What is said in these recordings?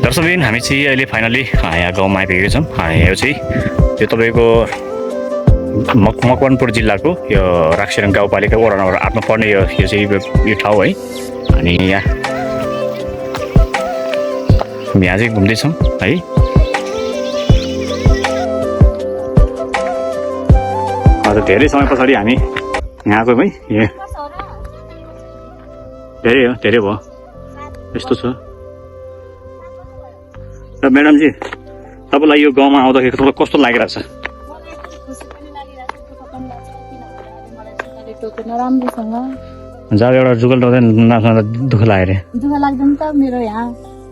दर्शकबिन हामी चाहिँ अहिले फाइनली यहाँ गाउँमा आइपुगेको छौँ। यो चाहिँ यो तपाईँको मकवानपुर जिल्लाको यो राक्सिरङ गाउँपालिका वडा नम्बर 8मा पर्ने यो चाहिँ यो ठाउँ है। अनि यहाँ चाहिँ घुम्दैछौँ है। हजुर धेरै समय पछाडि हामी यहाँ आएको है। धेरै भयो यस्तो छ। र म्याडमजी तपाईँलाई यो गाउँमा आउँदाखेरि तपाईँलाई कस्तो लागिरहेछ? जब एउटा जुगल रोक्दै नखाँदा दुःख लाग्यो अरे। दुःख लाग्दैन त, मेरो यहाँ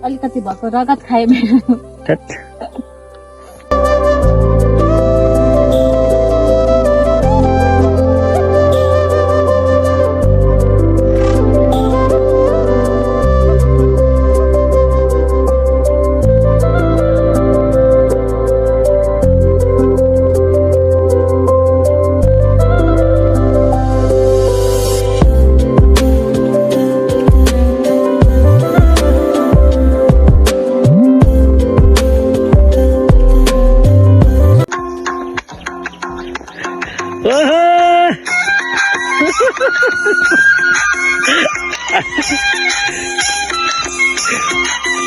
अलिकति भएको रगत खाए मेरो।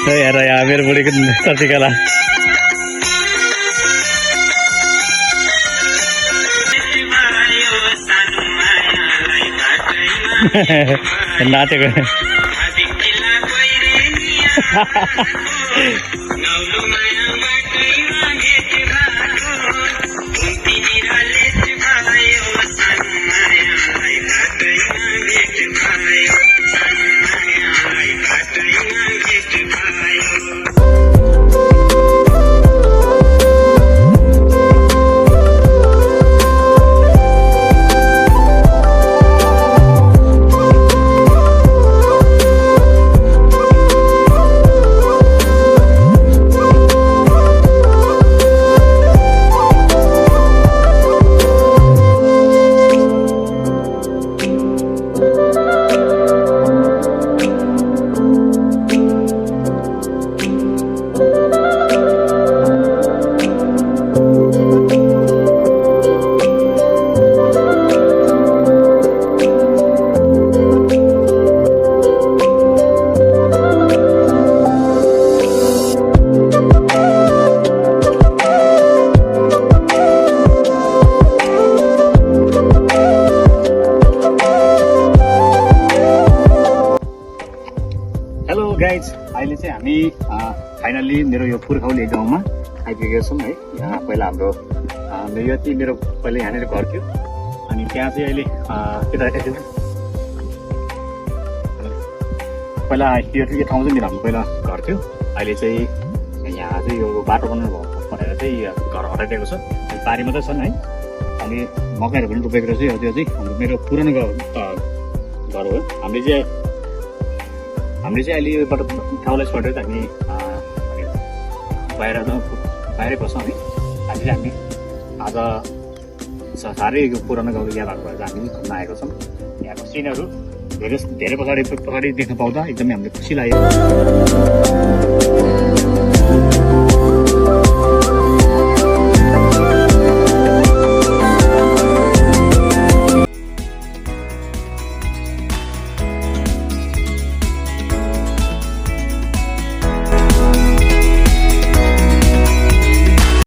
यार मेरो बुढीको सर्तिकाला नाचेको गाइज। अहिले चाहिँ हामी फाइनल्ली मेरो यो पुर्खौली गाउँमा आइपुगेका छौँ है। यहाँ पहिला हाम्रो यति मेरो पहिला यहाँनिर घर थियो। अनि त्यहाँ चाहिँ अहिले पहिला यो ठाउँ चाहिँ मेरो हाम्रो पहिला घर थियो। अहिले चाहिँ यहाँ चाहिँ यो बाटो बनाउनु भएको भनेर चाहिँ घर हटाइदिएको छ। बारी मात्रै छन् है। अनि मकैहरू पनि रोपेको रहेछ। यो चाहिँ हाम्रो मेरो पुरानो घर हो। हामीले चाहिँ अहिले योबाट ठाउँलाई छोडेर हामी बाहिरै बस्छौँ है। अहिले चाहिँ हामी आज साह्रै पुरानो गाउँको याद भएको भएर हामी घुम्न आएको छौँ। यहाँको सिनहरू धेरै पछाडि देख्न पाउँदा एकदमै हामीलाई खुसी लाग्यो।